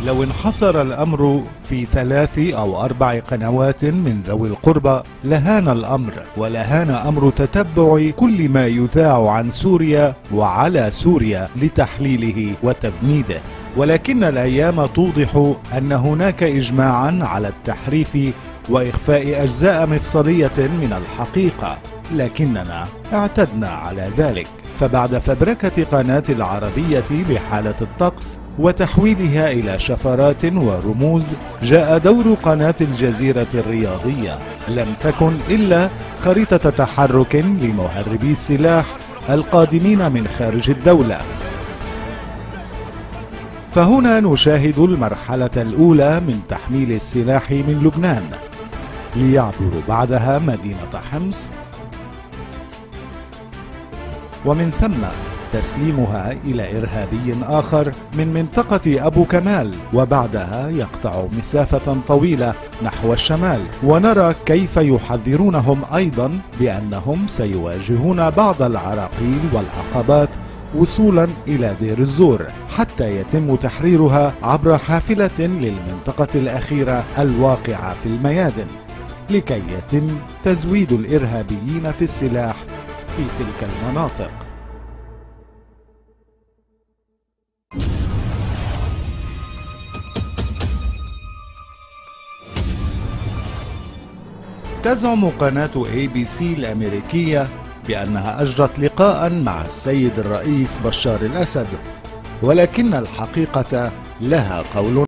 لو انحصر الأمر في 3 أو 4 قنوات من ذوي القربى لهان الأمر، ولهان أمر تتبع كل ما يذاع عن سوريا وعلى سوريا لتحليله وتبنيده. ولكن الأيام توضح أن هناك إجماعا على التحريف وإخفاء أجزاء مفصلية من الحقيقة، لكننا اعتدنا على ذلك. فبعد فبركة قناة العربية بحالة الطقس وتحويلها إلى شفرات ورموز، جاء دور قناة الجزيرة الرياضية. لم تكن إلا خريطة تحرك لمهربي السلاح القادمين من خارج الدولة. فهنا نشاهد المرحلة الأولى من تحميل السلاح من لبنان، ليعبر بعدها مدينة حمص، ومن ثم تسليمها إلى إرهابي آخر من منطقة أبو كمال، وبعدها يقطع مسافة طويلة نحو الشمال. ونرى كيف يحذرونهم أيضا بأنهم سيواجهون بعض العراقيل والعقبات وصولا إلى دير الزور، حتى يتم تحريرها عبر حافلة للمنطقة الأخيرة الواقعة في الميادن، لكي يتم تزويد الإرهابيين في السلاح في تلك المناطق. تزعم قناة ABC الأمريكية بأنها أجرت لقاء مع السيد الرئيس بشار الأسد، ولكن الحقيقة لها قول